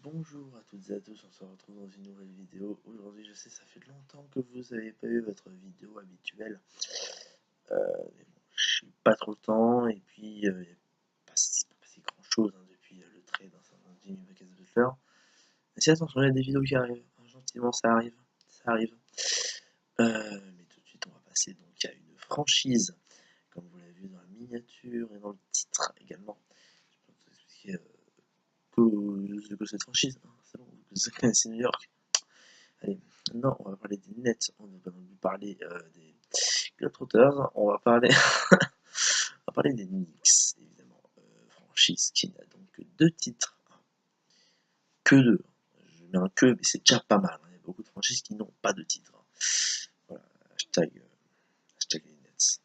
Bonjour à toutes et à tous, on se retrouve dans une nouvelle vidéo. Aujourd'hui, je sais, ça fait longtemps que vous n'avez pas eu votre vidéo habituelle. Mais bon, je n'ai pas trop le temps, et puis il n'y a pas passé grand chose depuis le trade d'un Jimmy Buckets Butler. Mais si, attention, il y a des vidéos qui arrivent. Gentiment, ça arrive. Ça arrive. Mais tout de suite, on va passer donc à une franchise, comme vous l'avez vu dans la miniature et dans le titre également. Je peux vous expliquer que cette franchise, hein, c'est bon, vous connaissez New York. Allez, maintenant on va parler des Nets, on va parler des Globetrotters, on va parler, on va parler des Knicks, évidemment, franchise qui n'a donc que 2 titres, que 2. Je mets un que, mais c'est déjà pas mal, hein. Il y a beaucoup de franchises qui n'ont pas de titres. Voilà, hashtag les Nets,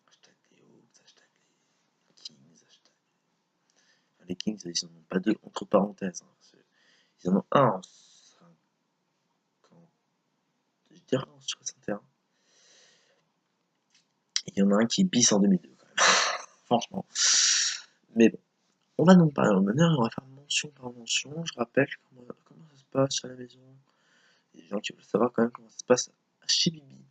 hashtag les Hawks, hashtag les Kings, hashtag... Enfin, les Kings, ils n'en ont pas 2, entre parenthèses, hein. Ils en ont un en 50, je dirais en 61. Il y en a un qui bis en 2002 quand même, franchement. Mais bon, on va donc parler au meneur et on va faire mention par mention. Je rappelle comment ça se passe à la maison. Il y a des gens qui veulent savoir quand même comment ça se passe chez Bibi.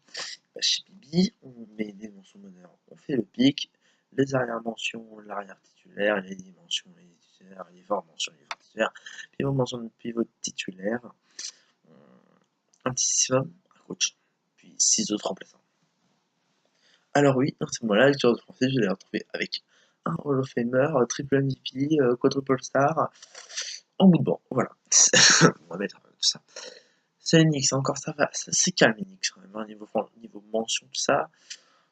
Chez Bibi, on met des mentions meneurs, on fait le pic, les arrière-mentions, l'arrière titulaire, les mentions, les titulaires, les forts mentions, les forts titulaires, pivot mention de pivot titulaire, un petit système, un coach, puis 6 autres remplaçants. Alors oui, dans ce mois-là, lecture de français, je l'ai retrouvé avec un Hall of Famer, triple MVP, quadruple star, en bout de banc, voilà. On va mettre tout ça. C'est Enix, encore ça va, c'est calme Enix quand même, hein, niveau mention, tout ça.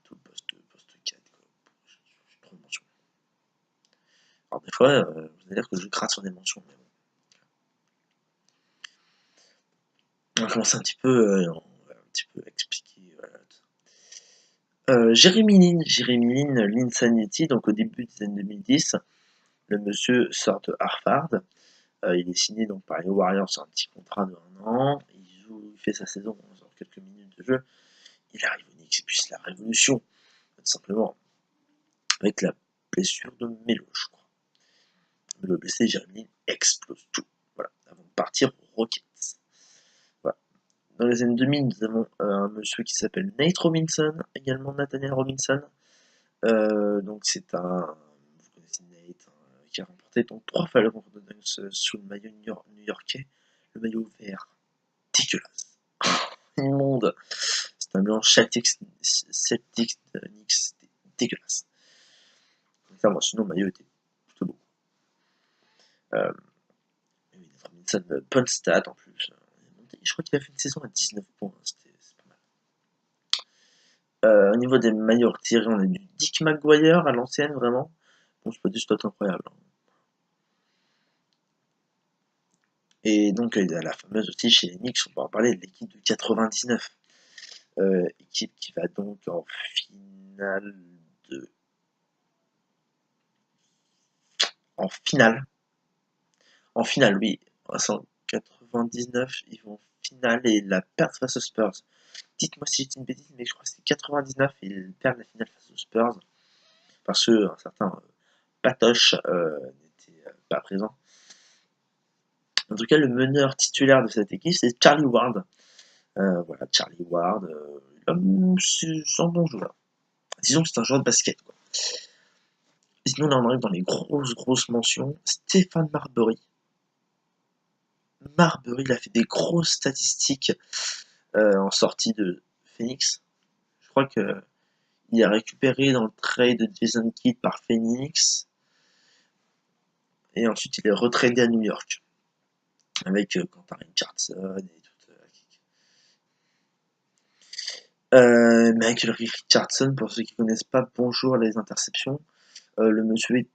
Tout le poste 4, quoi. J'ai trop de mentions. Alors des fois, vous allez dire que je gratte sur des mentions, mais bon. On va commencer un petit peu, on va un petit peu expliquer, voilà. Jeremy Lin, l'Insanity, donc au début des années 2010, le monsieur sort de Harvard, il est signé donc par les Warriors sur un petit contrat de 1 an, il fait sa saison sur quelques minutes de jeu, il arrive au Knicks et puis c'est la révolution, tout simplement, avec la blessure de Melo, je crois. Melo blessé, Jeremy Lin explose tout, voilà, avant de partir aux Rockets. Voilà. Dans les années 2000, nous avons un monsieur qui s'appelle Nate Robinson, également Nathaniel Robinson, donc c'est un, vous connaissez Nate, hein, qui a remporté donc 3 fois le concours de Dunks sous le maillot new-yorkais, le maillot vert, dégueulasse, immonde, c'est un mélange Celtics Knicks, c'était dégueulasse. Clairement, sinon le maillot était plutôt beau. Robinson, bonne stat en plus, je crois qu'il a fait une saison à 19 points, c'est pas mal. Au niveau des maillots retirés, on a du Dick McGuire à l'ancienne, vraiment. Bon, c'est pas du stat incroyable, hein. Et donc, il y a la fameuse aussi chez les Knicks, on va en parler, de l'équipe de 99. Équipe qui va donc en finale de... En finale, oui. En 99, ils vont en finale et la perdent face aux Spurs. Dites-moi si j'ai une bêtise, mais je crois que c'est 99 et ils perdent la finale face aux Spurs. Parce qu'un certain Patoche n'était pas présent. En tout cas, le meneur titulaire de cette équipe, c'est Charlie Ward. Voilà, Charlie Ward, c'est un bon joueur. Disons que c'est un joueur de basket, quoi. Sinon, là, on arrive dans les grosses mentions. Stéphane Marbury. Marbury, il a fait des grosses statistiques en sortie de Phoenix. Je crois qu'il a récupéré dans le trade de Jason Kidd par Phoenix. Et ensuite, il est retradé à New York. Avec Quentin Richardson et tout. Michael Richardson, pour ceux qui ne connaissent pas, bonjour les interceptions. Le monsieur,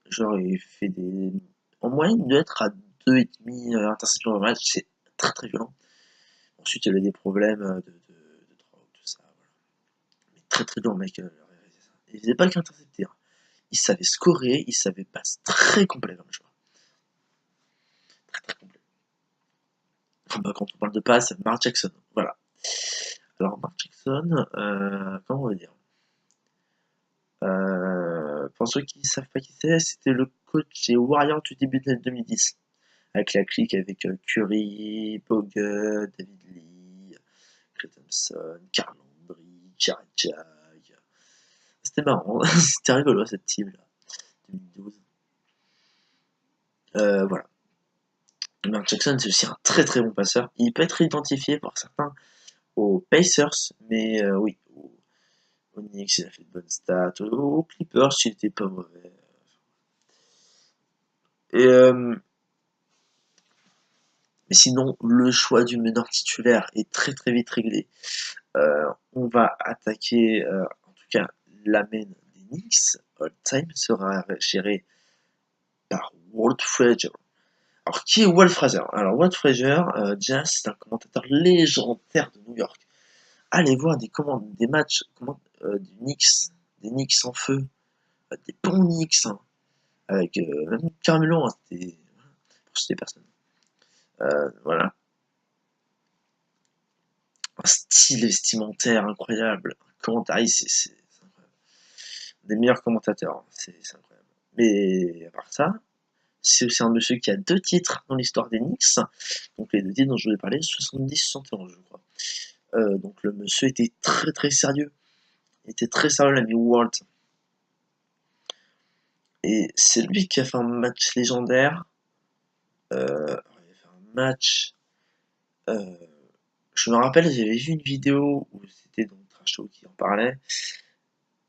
genre, il fait des... En moyenne, il doit être à 2,5 interceptions par match, c'est très très violent. Ensuite, il a des problèmes de drogue, tout ça, voilà. Mais très très dur, mec. Il faisait pas le qu'intercepter, hein. Il savait scorer, il savait passer, très complet comme joueur. Très très complet. Enfin, bah, quand on parle de passe, Mark Jackson, voilà. Alors, Mark Jackson, comment on va dire, pour ceux qui ne savent pas qui c'est, c'était le coach des Warriors du début de l'année 2010, avec la clique avec Curry, Bogut, David Lee, Klay Thompson, Karl Landry, Jared Jack. C'était marrant, c'était rigolo cette team-là, 2012. Voilà. Mark Jackson, c'est aussi un très très bon passeur. Il peut être identifié par certains aux Pacers, mais oui, aux Knicks, il a fait de bonnes stats. Aux Clippers, il était pas mauvais. Et, mais sinon, le choix du meneur titulaire est très très vite réglé. On va attaquer, en tout cas, la main des Knicks, all time, sera géré par Walt Frazier. Alors, qui est Walt Frazier? Alors, Walt Frazier, déjà, c'est un commentateur légendaire de New York. Allez voir des matchs du Knicks, des Knicks en feu, des bons Knicks, hein, avec même Carmelo, hein, c'était pour citer personne. Voilà. Un style vestimentaire incroyable, un commentariste, c'est incroyable. Des meilleurs commentateurs, hein, c'est incroyable. Mais à part ça, c'est aussi un monsieur qui a 2 titres dans l'histoire des Knicks, donc les 2 titres dont je vous ai parlé, 70-71 je crois. Donc le monsieur était très très sérieux, il était très sérieux l'ami Walt. Et c'est lui qui a fait un match légendaire, il a fait un match, je me rappelle, j'avais vu une vidéo où c'était donc Trash Talk qui en parlait,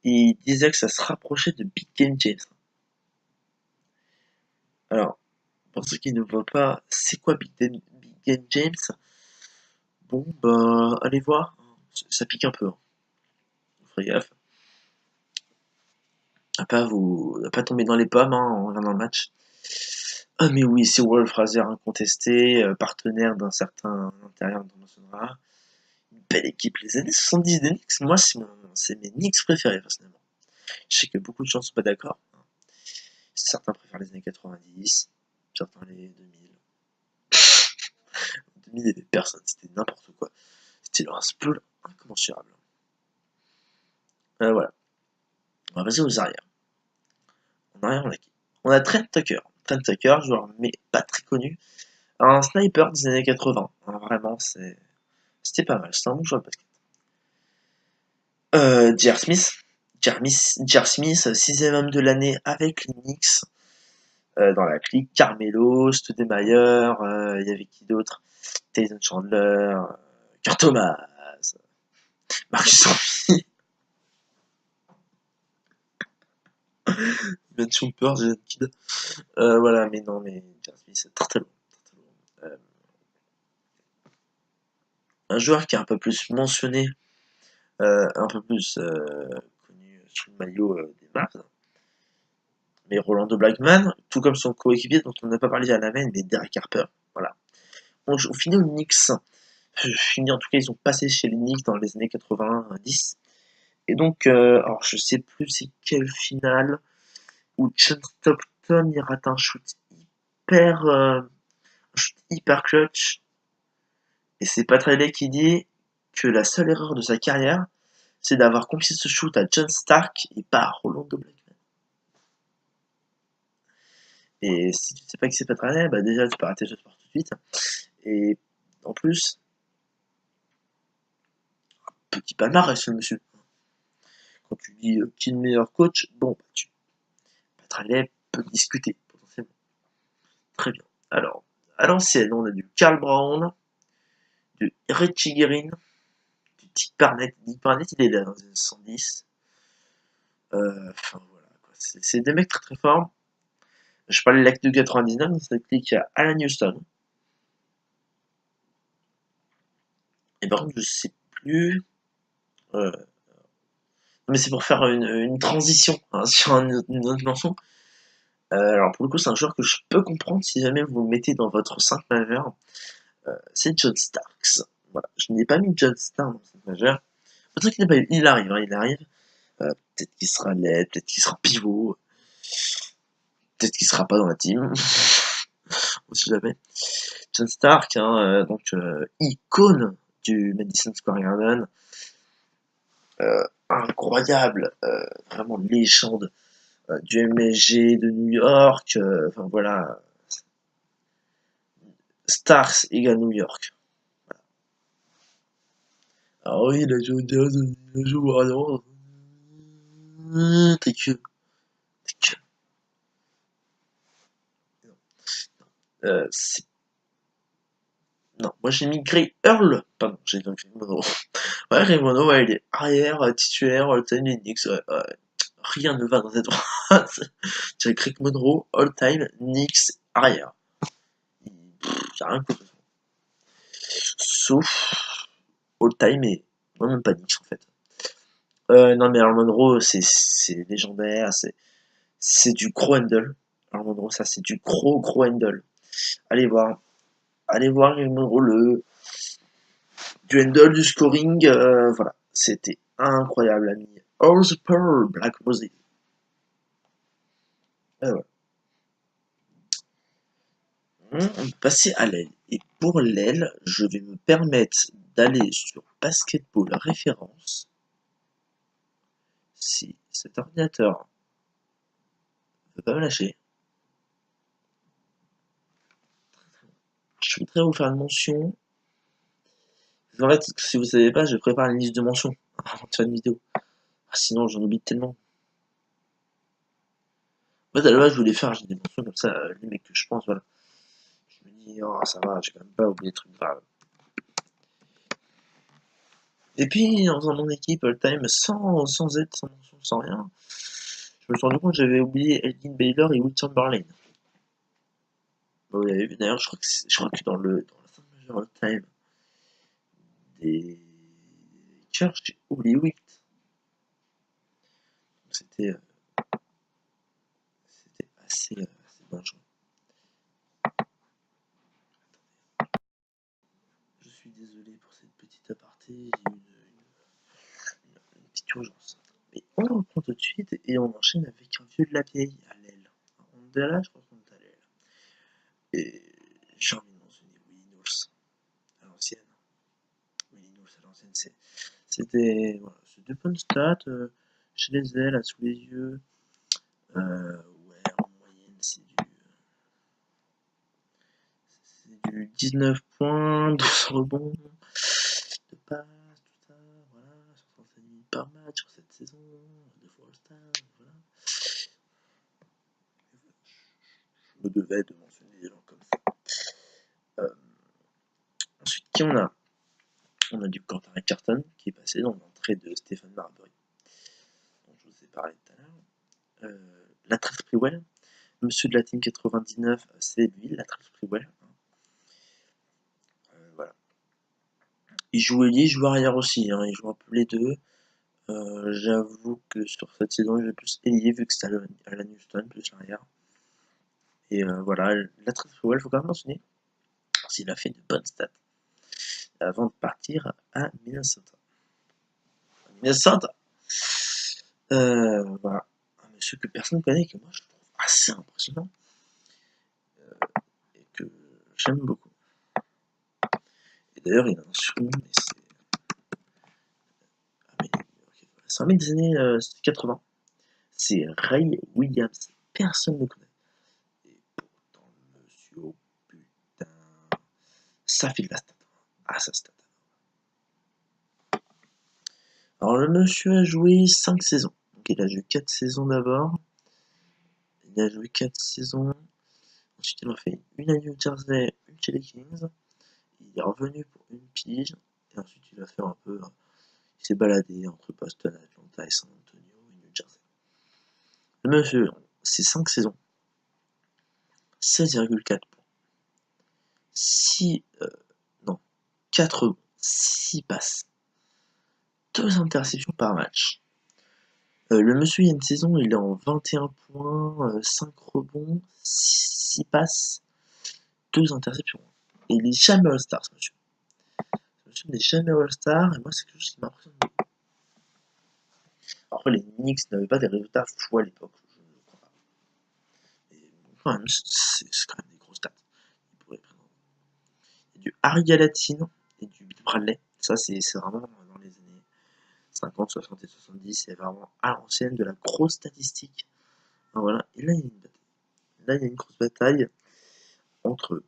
et il disait que ça se rapprochait de Big Game James. Alors, pour ceux qui ne voient pas, c'est quoi Big Game James? Bon, bah, allez voir, ça pique un peu, hein. Ferez gaffe. À pas tomber dans les pommes, hein, en regardant le match. Ah, mais oui, c'est Walt Frazier incontesté, partenaire d'un certain intérieur international. Une belle équipe, les années 70 des Knicks, moi, c'est mes Knicks préférés, personnellement. Je sais que beaucoup de gens sont pas d'accord. Certains préfèrent les années 90, certains les 2000. 2000, il y avait personne, c'était n'importe quoi. C'était un spell incommensurable. Voilà. On va passer aux arrières. En arrière, on a qui? On a Trent Tucker. Trent Tucker, joueur mais pas très connu. Un sniper des années 80. Vraiment, c'était pas mal. C'était un bon joueur de basket. J.R. Smith. J.R. Smith, 6ème homme de l'année avec les Knicks. Dans la clique, Carmelo, Stoudemire, il y avait qui d'autre? Tyson Chandler, Kurt Thomas, Marcus Smith, Ben Shumpert, Jason Kidd. Voilà, mais non, mais J.R. Smith, c'est très très lourd. Un joueur qui est un peu plus mentionné, un peu plus connu sous le maillot des Mavs, mais Rolando Blackman, tout comme son coéquipier dont on n'a pas parlé à la main, mais Derek Harper. Voilà. On finit aux Knicks. En tout cas, ils ont passé chez les Knicks dans les années 90. Et donc, alors je sais plus c'est quelle finale où John Stockton il rate un shoot hyper clutch. Et c'est Pat Riley qui dit que la seule erreur de sa carrière, c'est d'avoir confié ce shoot à John Stark et pas à Rolando Blackman. Et si tu sais pas qui c'est Pat Riley, bah déjà tu peux arrêter ce sport tout de suite. Et en plus, petit palmarès ce monsieur. Quand tu dis qui est le meilleur coach, bon, Pat Riley peut discuter potentiellement. Très bien. Alors, à l'ancienne, on a du Karl Brown, du Reggie Green, du Dick Barnett. Dick Barnett, il est là dans les années 110. Enfin voilà, quoi. C'est des mecs très très forts. Je parlais de l'acte de 99, dans cette clique, il y a Alan Houston. Et par contre, je sais plus. Euh, mais c'est pour faire une transition, hein, sur une autre mention. Alors pour le coup, c'est un joueur que je peux comprendre si jamais vous le mettez dans votre 5 majeur. C'est John Starks. Voilà. Je n'ai pas mis John Starks dans 5 majeur. Peut-être qu'il il arrive, hein, il arrive. Peut-être qu'il sera laid, peut-être qu'il sera pivot, peut-être qu'il sera pas dans la team. On sait jamais. John Stark, hein, icône du Madison Square Garden, incroyable, vraiment légende du MSG de New York, enfin voilà, Stars égale New York. Ah oui, il a joué au Jazz, il a joué au Warriors. T'es que. T'es que. C'est... Non, moi j'ai mis Greg Earl. Pardon, j'ai dit Greg Monroe. Ouais, Greg Monroe, ouais, il est arrière, titulaire, all-time Knicks. Ouais, ouais. Rien ne va dans cette phrase. C'est Greg Monroe, all-time Knicks, arrière. Y'a rien que sauf all-time et. Non, même pas Knicks en fait. Non, mais Earl Monroe, c'est légendaire, c'est du gros handle. Earl Monroe, ça, c'est du gros handle. Allez voir. Allez voir Earl Monroe, du handle, du scoring, voilà. C'était incroyable, ami. All the Pearl, Black Rose. Ouais. On va passer à l'aile. Et pour l'aile, je vais me permettre d'aller sur Basketball Référence. Si cet ordinateur ne veut pas me lâcher, je voudrais vous faire une mention. En fait, si vous ne savez pas, je prépare une liste de mentions avant de faire une vidéo. Ah, sinon, j'en oublie tellement. En fait, à la base, je voulais faire des mentions comme ça, les mecs que je pense, voilà. Je me dis, oh, ça va, j'ai quand même pas oublié des trucs graves. Et puis, dans mon équipe all-time, sans aide, sans mention, sans rien, je me suis rendu compte que j'avais oublié Elgin Baylor et Will Chamberlain. Vous l'avez vu, d'ailleurs, je crois que dans la scène majeure all-time des Lakers, j'ai oublié Wilt. C'était assez dangereux. Je suis désolé pour cette petite aparté, j'ai eu une petite urgence. Mais on reprend tout de suite et on enchaîne avec un vieux de la vieille à l'aile. On est là, je crois qu'on est à l'aile. Et j'ai envie de mentionner Willie Knowles à l'ancienne. Willie Knowles à l'ancienne, c'était voilà, de bonnes stats. Chez les ailes, à sous les yeux. Ouais, en moyenne, c'est du 19 points, 12 rebonds, de passes, tout ça, voilà, 65 minutes par match sur cette saison, 2 fois All-Star, voilà. Je me devais de mentionner des gens comme ça. Ensuite, qui on a? On a du Quentin Carton qui est passé dans l'entrée de Stephen Marbury, dont je vous ai parlé tout à l'heure. Latrell Sprewell, monsieur de la team 99, c'est lui, Latrell Sprewell. Voilà. Il joue ailier, il joue arrière aussi, hein, il joue un peu les deux. J'avoue que sur cette saison, il est plus ailier vu que c'est Alan Houston, plus arrière. Et voilà, Latrell Sprewell, il faut quand même mentionner, s'il a fait de bonnes stats avant de partir à Minnesota. Voilà, un monsieur que personne ne connaît et que moi je trouve assez impressionnant et que j'aime beaucoup. Et d'ailleurs, il a un surnom, mais c'est un mec des années 80. C'est Ray Williams. Personne ne le connaît. Et pourtant, le monsieur, oh putain, ça fait de la stat. Ah, ça stat. Alors, le monsieur a joué 5 saisons. Donc, il a joué 4 saisons d'abord. Il a joué 4 saisons. Ensuite, il en a fait une à New Jersey, une chez les Kings. Il est revenu pour une pige. Et ensuite, il a fait un peu. Il s'est baladé entre Boston, Atlanta et San Antonio et New Jersey. Le monsieur, c'est 5 saisons. 16,4 points. 6. Non. 4 6 passes. 2 interceptions par match. Le monsieur, il y a une saison, il est en 21 points, 5 rebonds, 6 passes, 2 interceptions. Et il est jamais All-Star, ce monsieur. Ce monsieur n'est jamais All-Star, et moi, c'est quelque chose qui m'impressionne beaucoup. Après, les Knicks n'avaient pas des résultats fous à l'époque, je ne crois pas. Et quand même, c'est quand même des grosses stats. Il y a du Harry Gallatin et du Bill Bradley. Ça, c'est vraiment dans les années 50, 60 et 70. C'est vraiment à l'ancienne de la grosse statistique. Alors voilà. Et là, il y a une grosse bataille entre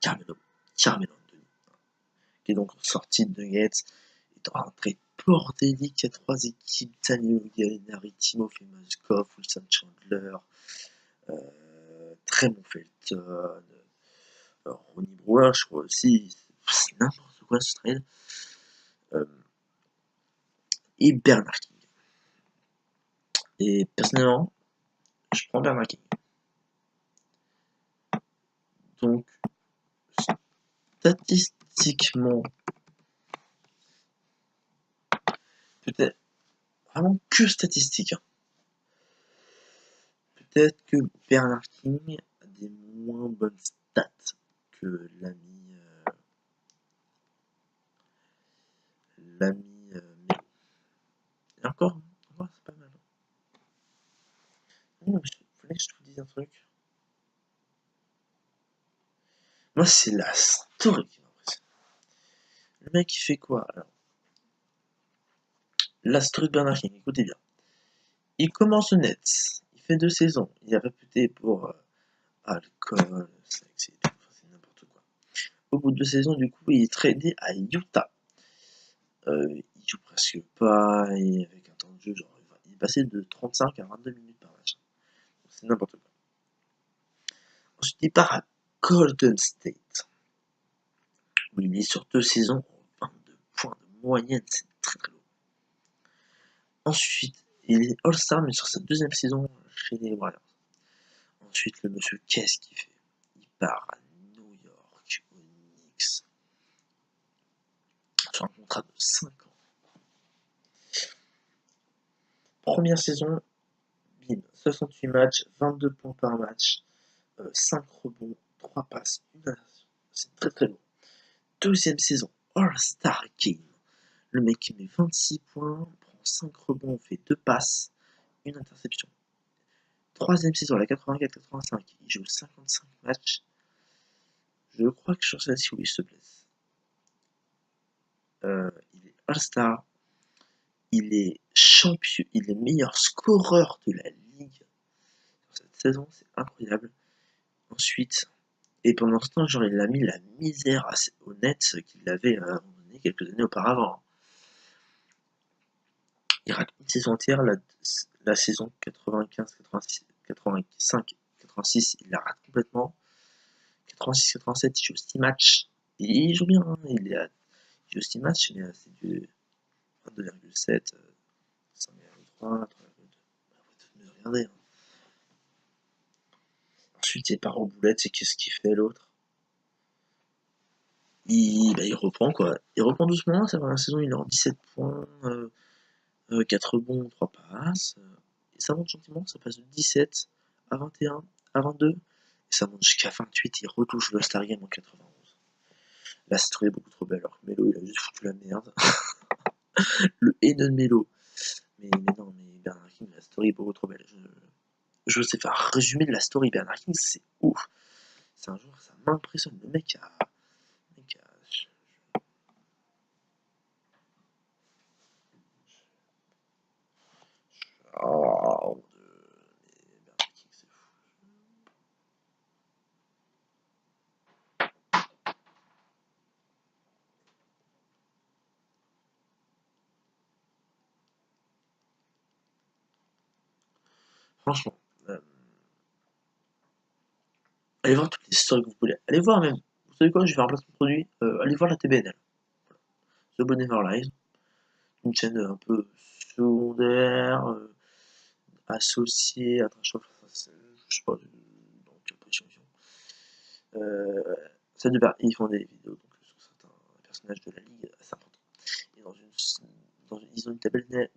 Carmelo Anthony, qui est donc sorti de Nuggets, est en rentrée bordélique. Il y a 3 équipes, Danilo Gallinari, Timofey Mozgov, Wilson Chandler, Tremont Felton, Ronnie Brewer, je crois aussi, c'est n'importe quoi ce trade, et Bernard King. Et personnellement, je prends Bernard King. Donc, statistiquement, peut-être vraiment que statistique, hein. Peut-être que Bernard King a des moins bonnes stats que l'ami Melo. Et encore, c'est pas mal. Non, mais fallait que je te dise un truc. Moi, c'est la story qui m'impressionne. Le mec, il fait quoi alors? La story de Bernard King, écoutez bien. Il commence au Nets, il fait 2 saisons, il est réputé pour alcool, sexe et tout, c'est n'importe quoi. Au bout de 2 saisons, du coup, il est tradé à Utah. Il joue presque pas, et avec un temps de jeu, genre, il est passé de 35 à 22 minutes par match. C'est n'importe quoi. Ensuite, il part à Golden State, où il est sur 2 saisons, 22 points de moyenne, c'est très très lourd. Ensuite, il est All-Star, mais sur sa 2e saison chez les Warriors. Ensuite, le monsieur, qu'est-ce qu'il fait? Il part à New York, aux Knicks, sur un contrat de 5 ans. Première saison, bim, 68 matchs, 22 points par match, 5 rebonds, 3 passes, 1 interception. C'est très très lourd. 2e saison, All-Star Game. Le mec il met 26 points, prend 5 rebonds, fait 2 passes, 1 interception. 3e saison, la 84-85, il joue 55 matchs. Je crois que sur celle-ci, oui, il se blesse. Il est All-Star. Il est champion, il est meilleur scoreur de la ligue sur cette saison, c'est incroyable. Ensuite, et pendant ce temps, genre, il a mis la misère aux Nets qu'il avait abandonné quelques années auparavant. Il rate une saison entière, la saison 95, 86, 85, 86, il la rate complètement. 86, 87, il joue 6 matchs. Et il joue bien, hein, il joue 6 matchs, mais c'est du 22,7, 5,3, 3,2. Regardez. Hein. Ensuite, il part aux boulettes, et qu'est-ce qu'il fait l'autre? Il reprend quoi. Il reprend doucement, sa première saison, il est en 17 points, 4 rebonds, 3 passes. Et ça monte gentiment, ça passe de 17 à 21, à 22. Et ça monte jusqu'à 28, il retouche le All-Star Game en 91. La story est beaucoup trop belle, alors que Melo, il a juste foutu la merde. Le haineux de Melo. Mais non, mais Bernard King, la story est beaucoup trop belle. Je sais faire un résumé de la story Bernard King, c'est ouf. C'est un joueur, ça m'impressionne. Le mec a. Oh, Bernard King, c'est fou. Franchement, allez voir toutes les stories que vous voulez. Allez voir même. Vous savez quoi, je vais faire un placement de produit. Allez voir la TBNL. Voilà. The Bon Never Lies. Une chaîne un peu secondaire, associée à Trash of, je sais pas dans quelle position ils sont. Ils font des vidéos donc, sur certains personnages de la ligue assez importants. Et ils ont une TBNL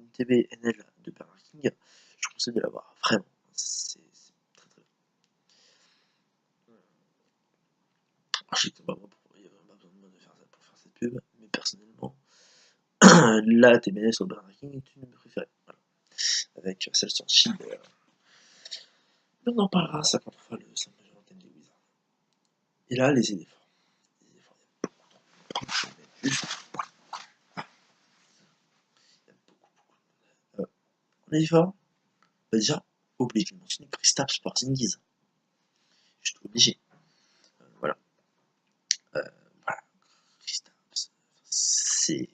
de Bernard King. Je conseille de la voir, vraiment. C'est très très bien. Je sais que il n'y a pas besoin de moi pour faire cette pub, mais personnellement, la TBNL sur Bernard King est une de mes préférées. Voilà. Avec celle sur Schiller. On en parlera ça quand on fera le 5 majeur thème des Wizards. Et là, les efforts. Les efforts, il y a beaucoup trop. Je vais juste. Il y a beaucoup. Les efforts, bah déjà, obligé de mentionner Kristaps Porzingis. Juste obligé. Voilà. c'est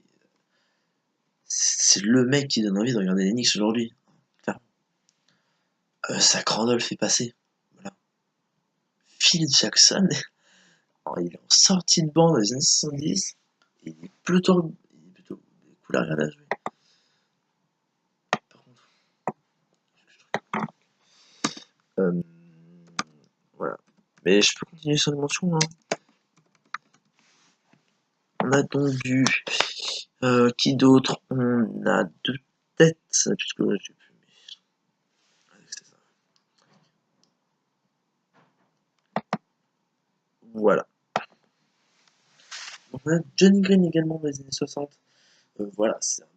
le mec qui donne envie de regarder les Knicks aujourd'hui. Zach Randolph est passé. Voilà. Phil Jackson, il est en sortie de banc dans les années 70. Il est plutôt cool à regarder à jouer. Par contre, voilà. Mais je peux continuer sur les mentions. Hein. On a donc du qui d'autre? On a deux têtes, puisque là j'ai plus. C'est ça. Voilà. On a Johnny Green également dans les années 60. Voilà, c'est un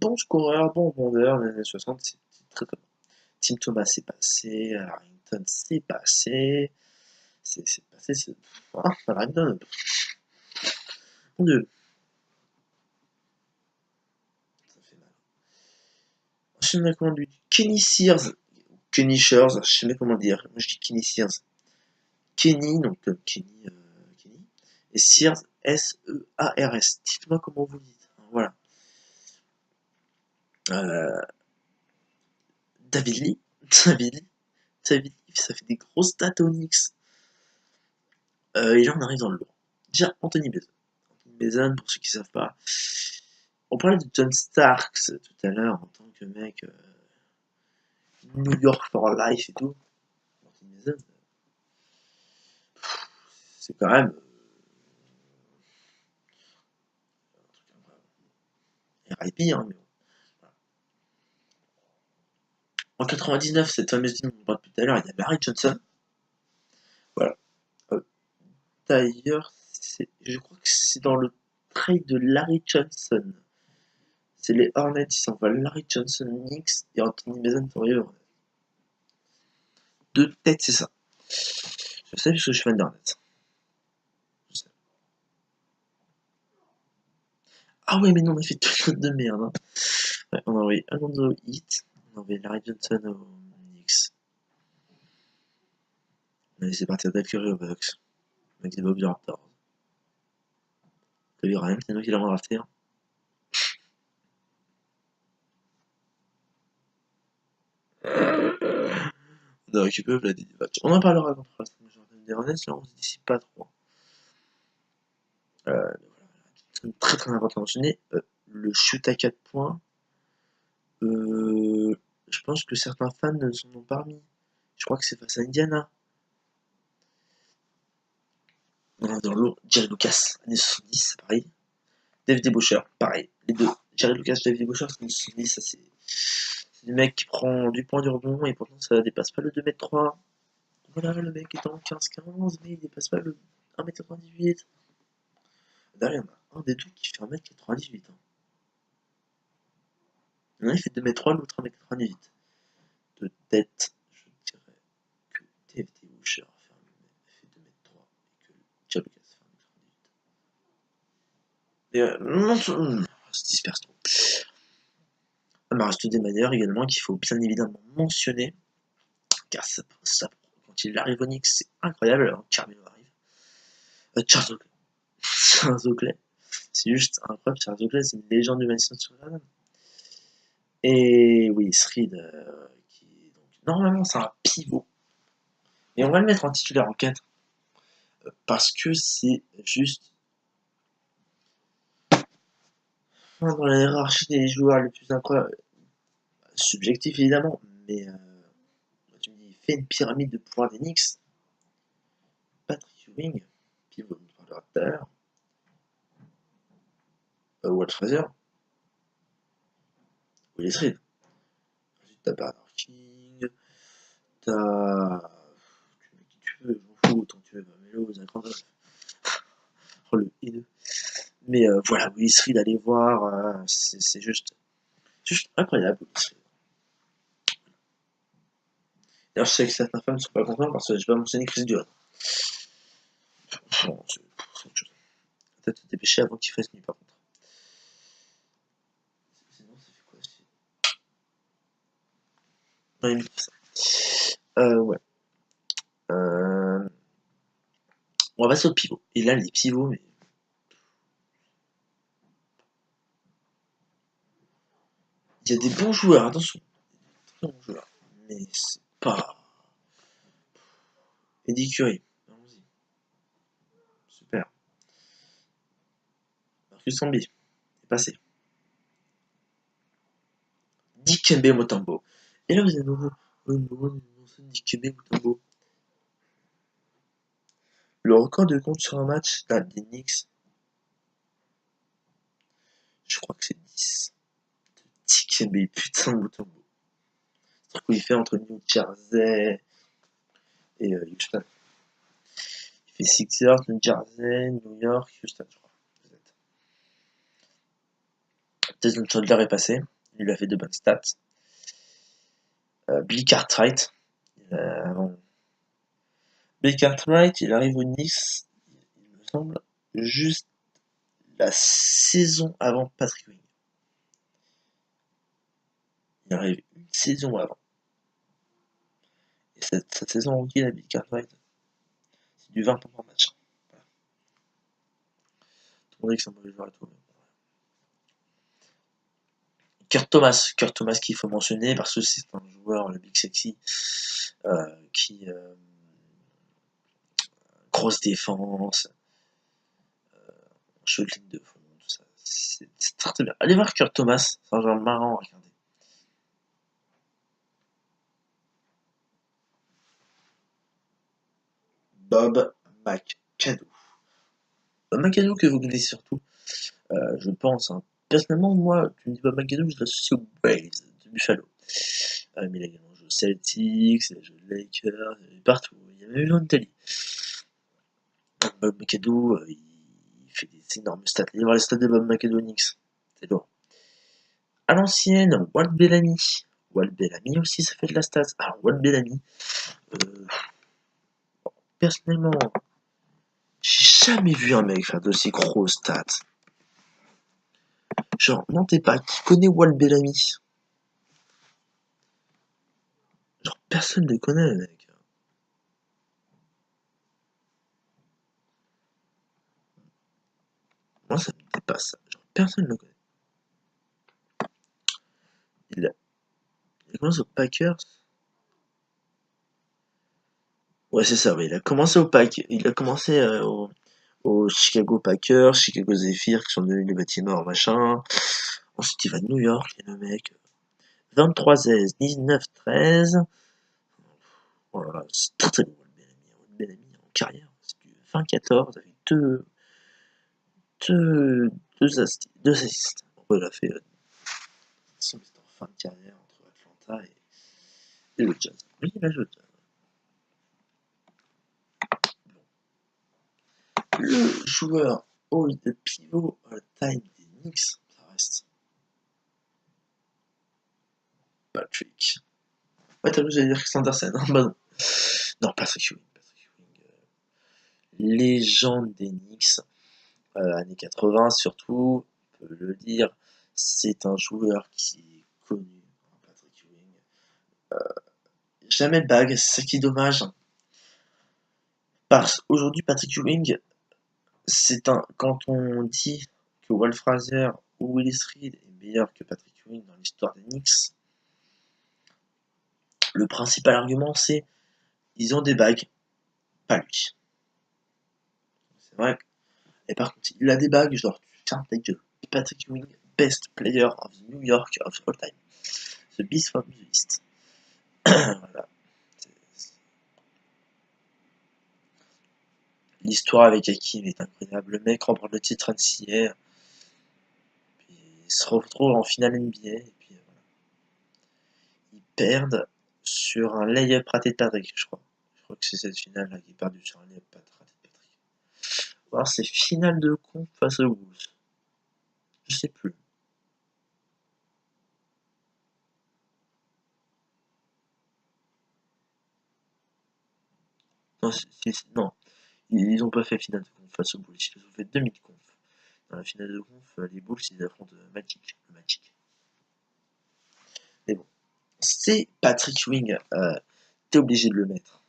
bon scoreur, bon vendeur dans les années 60. C'est très très bon. Tim Thomas c'est passé, Harrington c'est passé. C'est passé, c'est. Ah, Harrington. Mon dieu. Ça fait mal. Ensuite, on a comment lui Kenny Sears. Kenny Shears, je sais pas comment le dire. Moi je dis Kenny Sears. Kenny, donc Kenny, Kenny. Et Sears, S-E-A-R-S. Dites-moi comment vous le dites. Voilà. David Lee. David Lee. David Lee, ça fait des grosses stats au Knicks. Et là, on arrive dans le lourd. Déjà, Anthony Mason. Anthony Mason, pour ceux qui ne savent pas. On parlait de John Starks tout à l'heure en tant que mec New York for Life et tout. Anthony Mason, c'est quand même RIP, hein, mais bon. Voilà. En 99, cette fameuse team dont on parle depuis tout à l'heure, il y a Larry Johnson. Voilà. D'ailleurs, je crois que c'est dans le trade de Larry Johnson. C'est les Hornets, ils s'envoient Larry Johnson Knicks et Anthony Mason pour eux. Deux têtes, c'est ça. Je sais parce que je suis fan des Hornets. Ah ouais, mais non, on a fait toute notre de merde. Hein. Ouais, on a envoyé Alonso au Heat, on a envoyé Larry Johnson au Knicks. On a laissé partir Dave Curry aux Bucks. Maxi Bob du Raptors. Kobe Bryant, c'est nous qui l'avons drafté. Hein. On a récupéré Vladi Divac. On en parlera contre la semaine des Hornets, là on se dissipe pas trop. Voilà. C'est très très important à mentionner. Le shoot à 4 points. Je pense que certains fans ne s'en ont pas remis. Je crois que c'est face à Indiana. Dans l'eau, Jerry Lucas, années 70, c'est pareil. Dave Debaucher, pareil. Les deux. Jerry Lucas, Dave Debaucher, c'est années 70, ça c'est le mec qui prend du point du rebond et pourtant ça dépasse pas le 2m3. Voilà, le mec est en 15-15, mais il dépasse pas le 1m98. Derrière, il y en a un des deux qui fait 1m98. Hein. L'un il fait 2m3, l'autre 1m98. De tête, je dirais que Dave Debaucher fait 2m3 et que Jerry Lucas fait 1m98. Non, ça se disperse trop. Marius Demanière également qu'il faut bien évidemment mentionner car ça, quand il arrive au Knicks c'est incroyable. Alors Carmelo arrive, Charles Oakley, Charles Oakley, c'est juste incroyable. Charles Oakley c'est une légende du Madison Square Garden. Et Willis Reed qui donc normalement c'est un pivot mais on va le mettre en titulaire en 4 parce que c'est juste dans la hiérarchie des joueurs les plus incroyables, subjectif évidemment, mais tu me dis fais une pyramide de pouvoir des Knicks. Patrick Ewing, pivot, on parlera tout à l'heure. Walt Frazier, Willis Reed. Ensuite, t'as Bernard King, t'as. Tu mets qui tu veux, je m'en fous, autant que tu veux, Melo, Zach Randolph. Oh le hideux. Mais voilà, Willis Reed, allez voir, c'est juste incroyable. D'ailleurs, je sais que certaines femmes ne sont pas contentes parce que j'ai pas mentionné Chris Duhon. Bon, c'est autre chose. Peut-être te dépêcher avant qu'il fasse nuit par contre. Sinon, ça fait quoi aussi? Non, il me dit ça. Ouais. On va passer au pivot. Et là, les pivots, mais. Il y a des bons joueurs, attention. Très bons joueurs. Mais c'est pas... Eddie Curry. Allons-y. Super. Marcus Camby. C'est passé. Dikembe Mutombo. Et là, vous avez nouveau Dikembe Mutombo. Le record de compte sur un match des Knicks, je crois que c'est 10. Dikembe, putain de Mutombo. C'est ce qu'il fait entre New Jersey et Houston. Il fait Sixers, New Jersey, New York, Houston, je crois. Jason Chandler est passé. Il lui a fait de bonnes stats. Billy Cartwright. Billy Cartwright, il arrive au Knicks, il me semble, juste la saison avant Patrick Ewing. Il arrive une saison avant. Et cette saison rookie, la Billy Cartwright, c'est du 20 points par match. Voilà. Tout le monde dit que c'est un mauvais joueur et tout. Mais... Kurt Thomas qu'il faut mentionner parce que c'est un joueur, le Big Sexy, qui grosse défense, cheveux de ligne de fond, tout ça. C'est très très bien. Allez voir Kurt Thomas, c'est un joueur marrant à regarder. Bob McAdoo. Bob McAdoo que vous connaissez surtout, je pense. Hein. Personnellement, moi, tu me dis Bob McAdoo, je l'associe aux Braves de Buffalo. Mais il a également joué aux Celtics, il a joué aux Lakers, il partout. Il y a même eu en Italie. Bob McAdoo, il fait des énormes stats. Allez voir les stats de Bob McAdoo Knicks. C'est lourd. À l'ancienne, Walt Bellamy. Walt Bellamy aussi, ça fait de la stats. Alors, Walt Bellamy, personnellement, j'ai jamais vu un mec faire de si gros stats. Genre, mentez pas, qui connaît Walt Bellamy? Genre, personne ne le connaît, le mec. Moi, ça me dépasse. Genre, personne ne le connaît. Il a commencé aux Packers. Ouais, c'est ça, ouais. Il a commencé aux Chicago Packers, Chicago Zephyr, qui sont devenus les bâtiments, machin. Ensuite, il va de New York, et le mec. 23-16, 19-13. Voilà, c'est très très bon, Walt Bellamy en carrière. C'est du 20-14 avec deux assists. Il a fait son en fin de carrière entre Atlanta et le Jazz. Oui, il a joué au Jazz. Le joueur de pivot all-time des Knicks, ça reste Patrick. Ouais, t'as vu, j'allais dire Chris Andersen. Bah non. Non, Patrick Ewing. Légende des Knicks, années 80 surtout, on peut le dire. C'est un joueur qui est connu, Patrick Ewing. Jamais de bague, c'est ça qui est dommage. Parce qu'aujourd'hui, Patrick Ewing, quand on dit que Walt Frazier ou Willis Reed est meilleur que Patrick Ewing dans l'histoire des Knicks, le principal argument c'est ils ont des bagues, pas lui. C'est vrai. Et par contre, il a des bagues, genre tu fermes ta gueule. Patrick Ewing, best player of New York of all time. The beast from the East. Voilà. L'histoire avec Hakim est incroyable. Le mec remporte le titre NCAA. Puis il se retrouve en finale NBA. Et puis voilà. Ils perdent sur un lay-up raté de Patrick, je crois. Je crois que c'est cette finale là qui est perdue sur un lay-up raté de Patrick. Ou alors c'est finale de conf face aux Wolves. Je sais plus. Non, non. Ils ont pas fait finale de conf face aux Bulls. Ils ont fait demi-conf. Dans la finale de conf, les Bulls ils affrontent Magic. Le Magic. Mais bon. C'est Patrick Ewing. T'es obligé de le mettre.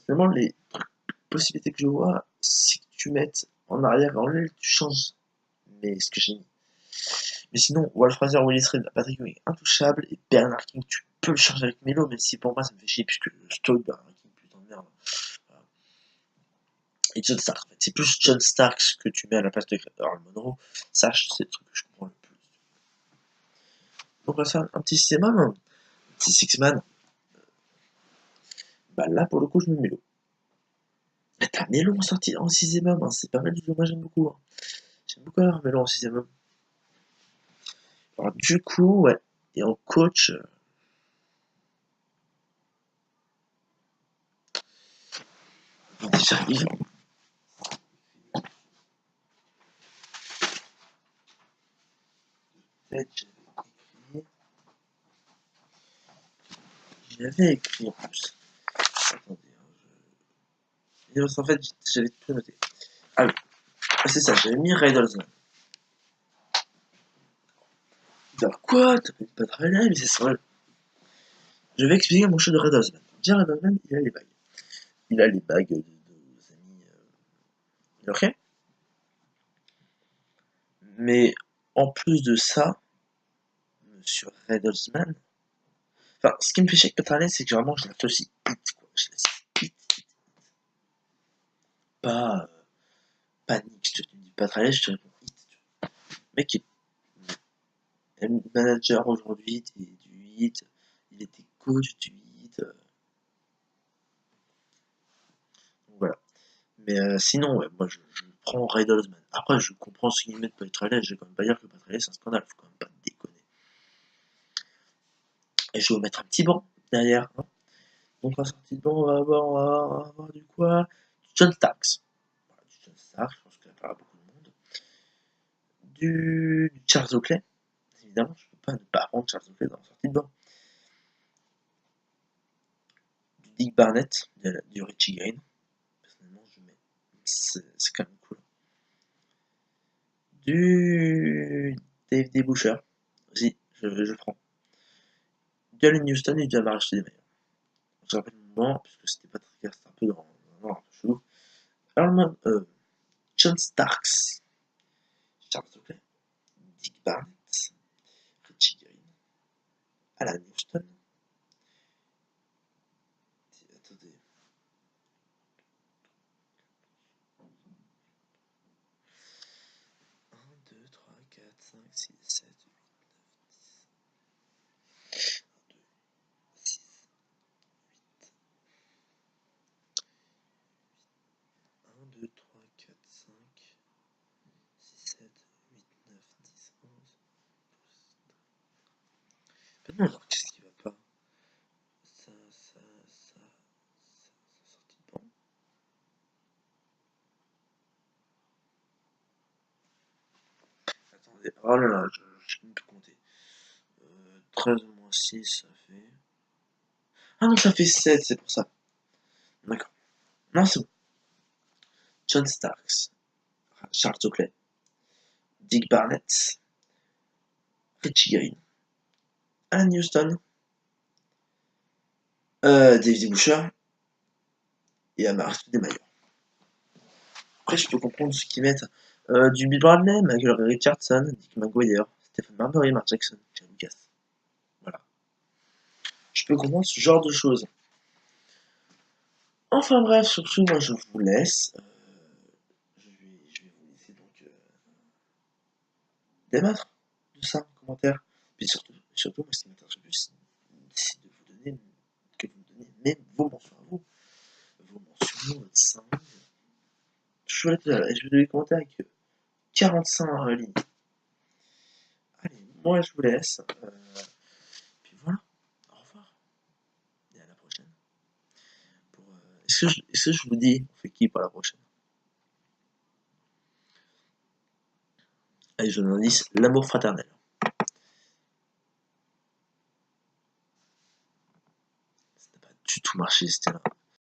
Finalement, les possibilités que je vois, c'est que tu mettes en arrière, en l'aile, tu changes. Mais ce que j'ai mis. Mais sinon, Walt Fraser, Willis Reed, Patrick Ewing, intouchable, et Bernard King, tu peux le charger avec Melo, même si pour moi ça me fait chier, puisque le stock Bernard King, putain de merde. Voilà. Et John Stark, en fait, c'est plus John Stark que tu mets à la place de Earl Monroe. Ça, c'est le truc que je comprends le plus. Donc on va faire un petit cinéma, un petit Six-Man. Bah là, pour le coup, je mets Melo. T'as Melo en sortie en 6ème homme, hein, c'est pas mal du tout, moi j'aime beaucoup. Hein. J'aime beaucoup avoir Melo en 6ème homme. Alors du coup, ouais, et en coach, j'arrive. J'avais écrit en plus. Attendez, en fait, j'avais tout noté. Ah oui, c'est ça, j'avais mis Ray Dolzman. Alors quoi? T'as pas de relais, mais c'est ça. Je vais expliquer mon choix de Ray Dolzman. Déjà, Ray Dolzman, il a les bagues. Il a les bagues de nos amis. Ok? Mais en plus de ça, Monsieur Ray Dolzman, enfin, ce qui me fait chier avec Patrick, c'est que vraiment, je l'associe hit, quoi. Je l'associe hit. Pas, panique, je te dis Patrick, je te réponds hit. Le mec est manager aujourd'hui du hit, il était coach du hit. Donc voilà. Mais sinon, ouais, moi je prends Ray Dolzman. Après, je comprends ce qu'il met de Patrick, je vais quand même pas dire que Patrick c'est un scandale, faut quand même pas déconner. Et je vais vous mettre un petit banc derrière. Hein. Donc en sortie de banc, on va avoir du quoi? Du John Starks. Voilà, du John Starks, je pense que ça parle à beaucoup de monde. Du Charles Oakley, évidemment, je peux pas ne pas prendre Charles Oakley dans la sortie de banc. Du Dick Barnett, du Richie Green. Personnellement, je mets. C'est quand même cool. Du Dave D. Boucher. Aussi, je prends. Du Allen Houston et du Amar Stoudemire. Je rappelle mon moment, puisque c'était pas très clair, c'était un peu dans un ordre chelou. John Starks, Charles Oakley, Dick Barnett, Richie Green, Alan Houston. Attendez. 1, 2, 3, 4, 5, 6, 7, 8, 9, 10. 1, 2, 3, 4, 5, 6, 7, 8, 9, 10, 11, 12. Non, qu'est-ce qui va pas? Ça, sorti de banc. Attendez, oh là là, je sais même plus compter. 13 moins 6, ça fait. Ah non, ça fait 7, c'est pour ça. D'accord. Non, c'est bon. John Starks, Charles Oakley, Dick Barnett, Richie Green, Alan Houston, David Boucher et Amar Stoudemire. Après, je peux comprendre ce qu'ils mettent. Du Bill Bradley, Michael Richardson, Dick McGuire, Stephen Marbury, Mark Jackson, Jerry Lucas. Voilà. Je peux comprendre ce genre de choses. Enfin bref, sur ce, moi je vous laisse. Je vais vous laisser donc débattre de ça en commentaire. Puis surtout moi, ce qui m'intéresse le plus, c'est de vous donner, que vous me donnez même vos mentions à vous. Vos mentions, votre 5. Je vais les commenter avec 45 lignes. Allez, moi je vous laisse. Puis voilà. Au revoir. Et à la prochaine. Est-ce que je vous dis, on fait qui pour la prochaine? Allez, je donne un indice, l'amour fraternel. Ça n'a pas du tout marché, c'était là.